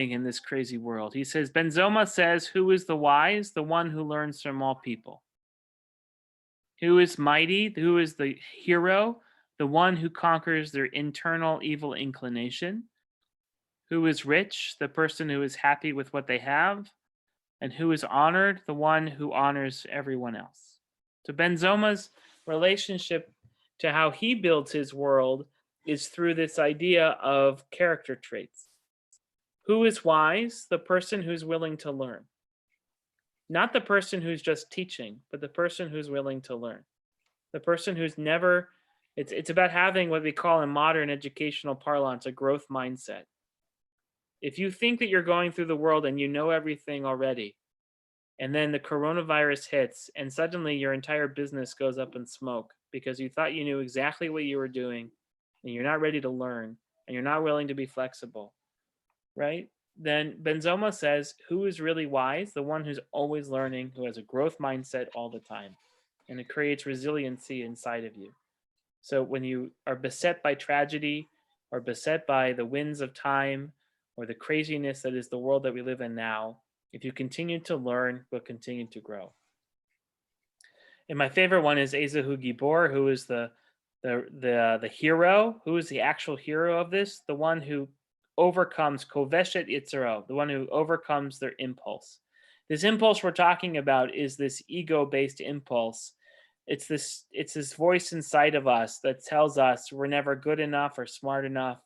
in this crazy world. He says, Benzoma says, who is the wise? The one who learns from all people. Who is mighty? Who is the hero? The one who conquers their internal evil inclination. Who is rich? The person who is happy with what they have. And who is honored? The one who honors everyone else. So Benzoma's relationship to how he builds his world is through this idea of character traits. Who is wise? The person who's willing to learn. Not the person who's just teaching, but the person who's willing to learn. The person who's never, it's about having what we call in modern educational parlance a growth mindset. If you think that you're going through the world and you know everything already, and then the coronavirus hits and suddenly your entire business goes up in smoke because you thought you knew exactly what you were doing and you're not ready to learn and you're not willing to be flexible, right? Then Benzoma says, who is really wise? The one who's always learning, who has a growth mindset all the time. And it creates resiliency inside of you. So when you are beset by tragedy or beset by the winds of time or the craziness that is the world that we live in now, if you continue to learn, we'll continue to grow. And my favorite one is Ezehu Gibor, who is the hero. Who is the actual hero of this? The one who overcomes Koveshet Yitzero, the one who overcomes their impulse. This impulse we're talking about is this ego-based impulse. It's this voice inside of us that tells us we're never good enough or smart enough,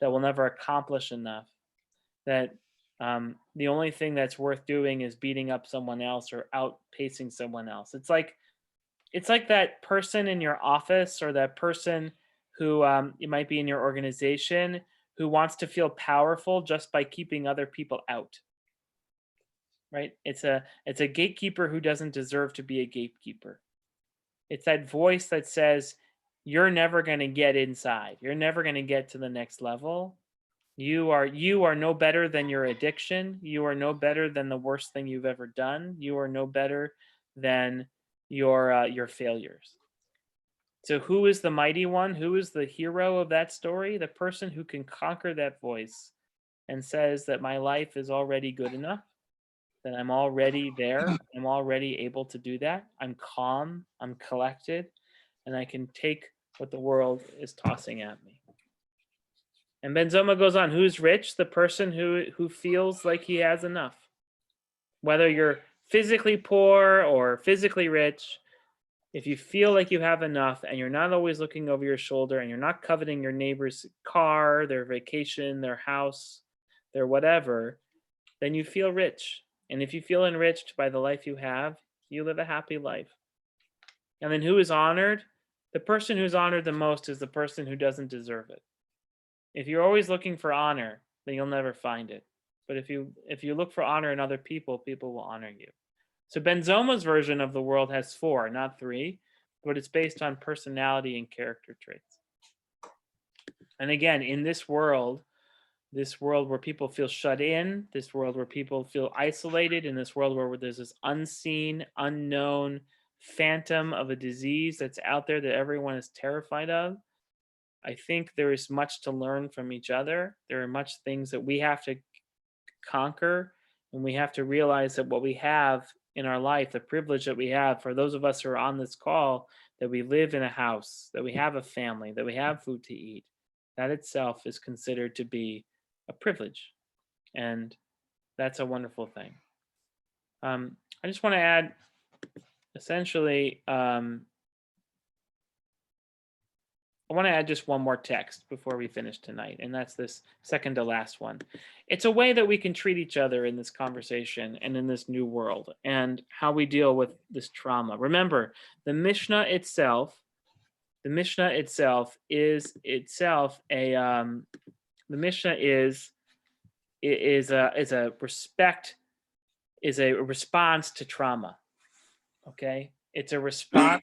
that we'll never accomplish enough, that the only thing that's worth doing is beating up someone else or outpacing someone else. It's like that person in your office or that person who it might be in your organization who wants to feel powerful just by keeping other people out. Right? It's a gatekeeper who doesn't deserve to be a gatekeeper. It's that voice that says, you're never going to get inside. You're never going to get to the next level. You are no better than your addiction. You are no better than the worst thing you've ever done. You are no better than your failures. So who is the mighty one? Who is the hero of that story? The person who can conquer that voice and says that my life is already good enough, that I'm already there. I'm already able to do that. I'm calm, I'm collected, and I can take what the world is tossing at me. And Benzoma goes on, who's rich? The person who feels like he has enough. Whether you're physically poor or physically rich, if you feel like you have enough and you're not always looking over your shoulder and you're not coveting your neighbor's car, their vacation, their house, their whatever, then you feel rich. And if you feel enriched by the life you have, you live a happy life. And then who is honored? The person who's honored the most is the person who doesn't deserve it. If you're always looking for honor, then you'll never find it. But if you look for honor in other people, people will honor you. So Benzoma's version of the world has 4, not 3, but it's based on personality and character traits. And again, in this world where people feel shut in, this world where people feel isolated, in this world where there's this unseen, unknown phantom of a disease that's out there that everyone is terrified of, I think there is much to learn from each other. There are much things that we have to conquer, and we have to realize that what we have in our life, the privilege that we have, for those of us who are on this call, that we live in a house, that we have a family, that we have food to eat, that itself is considered to be a privilege. And that's a wonderful thing. I just want to add, essentially, I want to add just one more text before we finish tonight, and that's this second to last one. It's a way that we can treat each other in this conversation and in this new world, and how we deal with this trauma. Remember, the Mishnah itself is a response to trauma. Okay, it's a response.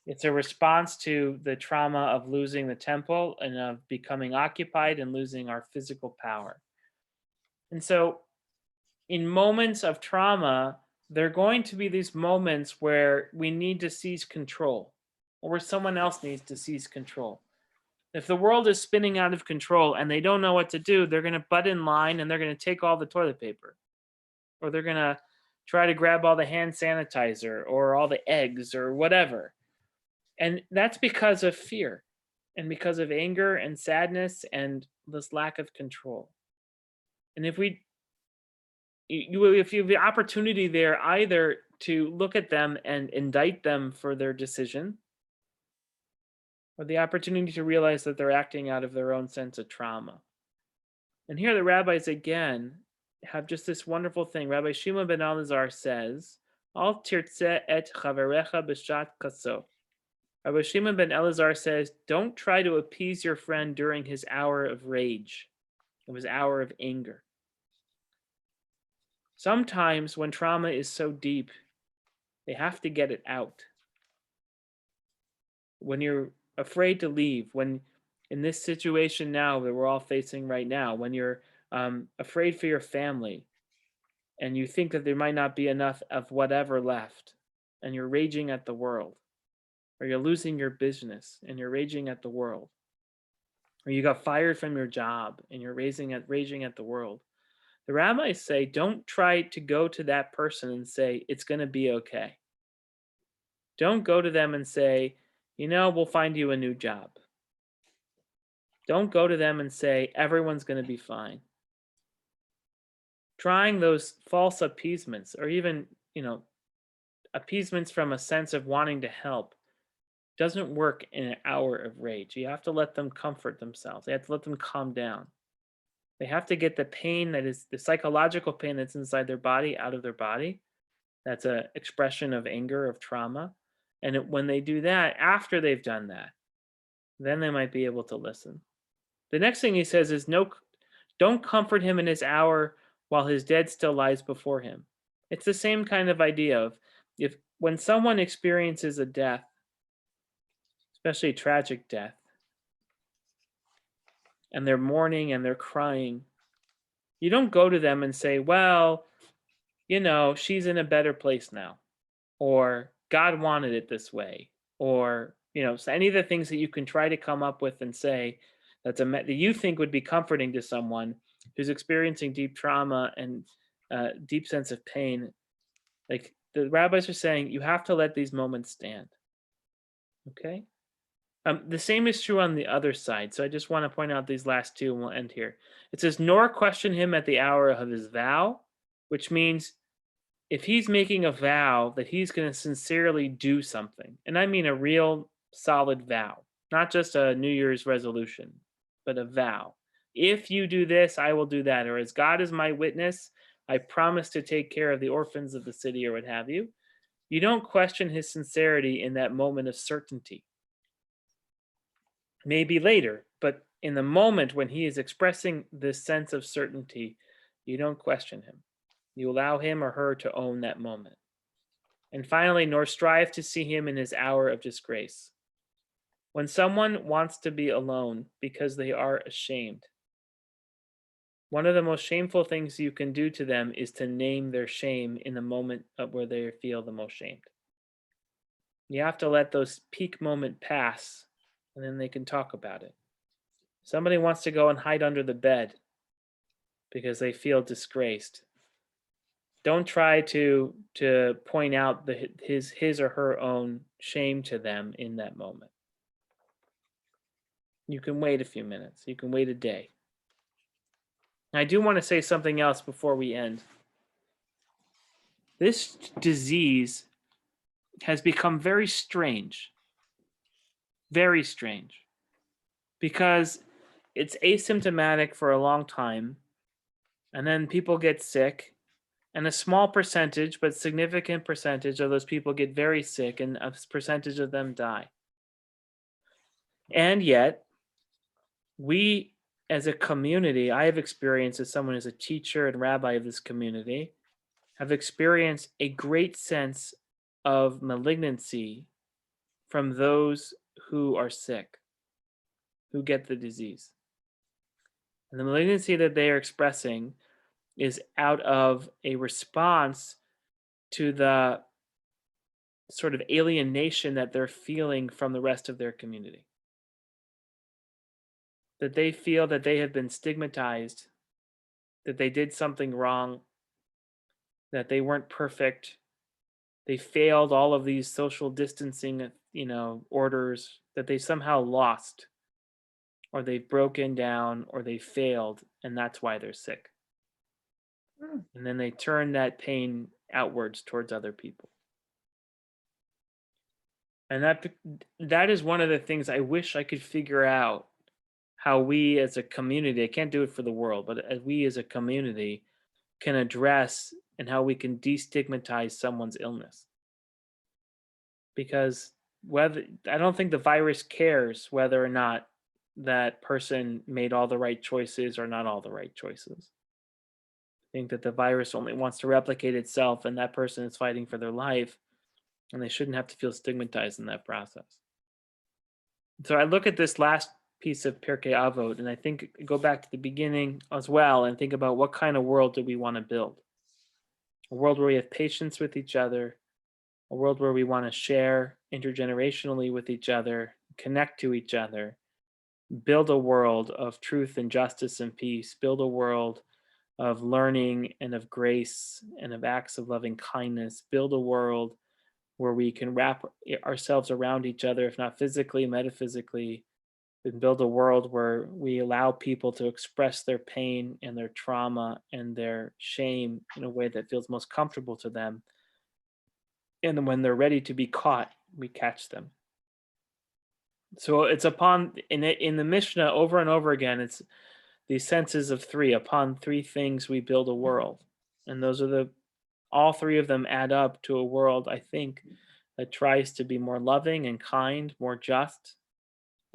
It's a response to the trauma of losing the temple and of becoming occupied and losing our physical power. And so in moments of trauma, there are going to be these moments where we need to seize control, or where someone else needs to seize control. If the world is spinning out of control and they don't know what to do, they're going to butt in line and they're going to take all the toilet paper, or they're going to try to grab all the hand sanitizer or all the eggs or whatever. And that's because of fear and because of anger and sadness and this lack of control. And if if you have the opportunity there either to look at them and indict them for their decision, or the opportunity to realize that they're acting out of their own sense of trauma. And here the rabbis again have just this wonderful thing. Rabbi Shimon ben Elazar says, Al tirtze et chaverecha b'shat kaso. Rabbi Shimon ben Elazar says, don't try to appease your friend during his hour of rage, of his hour of anger. Sometimes when trauma is so deep, they have to get it out. When you're afraid to leave, when in this situation now that we're all facing right now, when you're afraid for your family and you think that there might not be enough of whatever left, and you're raging at the world, or you're losing your business and you're raging at the world, or you got fired from your job and you're raging at the world. The rabbis say, don't try to go to that person and say, it's going to be okay. Don't go to them and say, we'll find you a new job. Don't go to them and say, everyone's going to be fine. Trying those false appeasements, or even, appeasements from a sense of wanting to help, doesn't work in an hour of rage. You have to let them comfort themselves. You have to let them calm down. They have to get the pain that is the psychological pain that's inside their body out of their body. That's an expression of anger, of trauma. And when they do that, after they've done that, then they might be able to listen. The next thing he says is, no, don't comfort him in his hour while his dead still lies before him. It's the same kind of idea of when someone experiences a death, especially a tragic death, and they're mourning and they're crying, you don't go to them and say, well, she's in a better place now, or God wanted it this way, or, so any of the things that you can try to come up with and say that you think would be comforting to someone who's experiencing deep trauma and deep sense of pain. Like the rabbis are saying, you have to let these moments stand. Okay? The same is true on the other side. So I just want to point out these last two and we'll end here. It says, nor question him at the hour of his vow, which means if he's making a vow that he's going to sincerely do something, and I mean a real solid vow, not just a New Year's resolution, but a vow. If you do this, I will do that. Or as God is my witness, I promise to take care of the orphans of the city, or what have you. You don't question his sincerity in that moment of certainty. Maybe later, but in the moment when he is expressing this sense of certainty, you don't question him. You allow him or her to own that moment. And finally, nor strive to see him in his hour of disgrace. When someone wants to be alone because they are ashamed, one of the most shameful things you can do to them is to name their shame in the moment of where they feel the most shamed. You have to let those peak moment pass, and then they can talk about it. Somebody wants to go and hide under the bed because they feel disgraced. Don't try to point out his or her own shame to them in that moment. You can wait a few minutes. You can wait a day. I do want to say something else before we end. This disease has become very strange, because it's asymptomatic for a long time, and then people get sick, and a small percentage, but significant percentage of those people get very sick, and a percentage of them die. And yet, we as a community, I have experienced as someone who's a teacher and rabbi of this community, have experienced a great sense of malignancy from those who are sick, who get the disease. And the malignancy that they are expressing is out of a response to the sort of alienation that they're feeling from the rest of their community. that they feel that they have been stigmatized, that they did something wrong, that they weren't perfect, they failed all of these social distancing, orders, that they somehow lost, or they've broken down, or they failed, and that's why they're sick. Mm. And then they turn that pain outwards towards other people. And that is one of the things I wish I could figure out, how we as a community, I can't do it for the world, but as we as a community can address, and how we can destigmatize someone's illness. Because whether I don't think the virus cares whether or not that person made all the right choices or not all the right choices. I think that the virus only wants to replicate itself, and that person is fighting for their life, and they shouldn't have to feel stigmatized in that process. So I look at this last piece of Pirkei Avot, and I think go back to the beginning as well, and think about what kind of world do we want to build? A world where we have patience with each other, a world where we want to share intergenerationally with each other, connect to each other, build a world of truth and justice and peace, build a world of learning and of grace and of acts of loving kindness, build a world where we can wrap ourselves around each other, if not physically, metaphysically, and build a world where we allow people to express their pain and their trauma and their shame in a way that feels most comfortable to them. And then when they're ready to be caught, we catch them. So it's upon in the Mishnah over and over again, it's these senses of three. Upon three things we build a world. And those are all three of them add up to a world, I think, that tries to be more loving and kind, more just,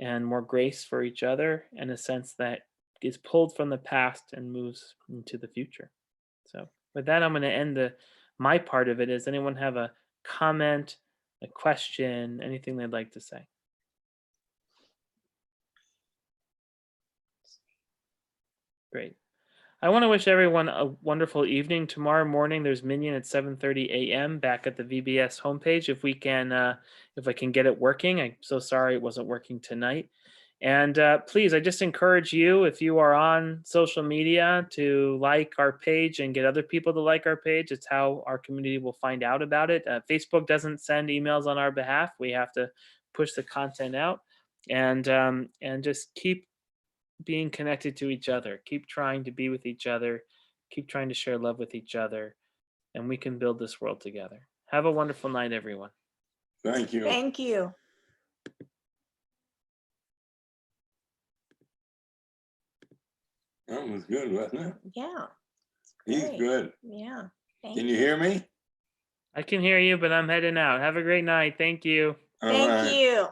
and more grace for each other, in a sense that is pulled from the past and moves into the future. So with that, I'm going to end my part of it. Does anyone have a comment, a question, anything they'd like to say? Great. I want to wish everyone a wonderful evening. Tomorrow morning, there's Minyan at 7:30 a.m. back at the VBS homepage. If I can get it working. I'm so sorry it wasn't working tonight. And please, I just encourage you, if you are on social media, to like our page and get other people to like our page. It's how our community will find out about it. Facebook doesn't send emails on our behalf. We have to push the content out, and just keep being connected to each other. Keep trying to be with each other. Keep trying to share love with each other, and we can build this world together. Have a wonderful night, everyone. Thank you. Thank you. That was good, wasn't it? Yeah. He's Great. good. Yeah. Can you hear me? I can hear you, but I'm heading out. Have a great night. Thank you. All Thank right. you.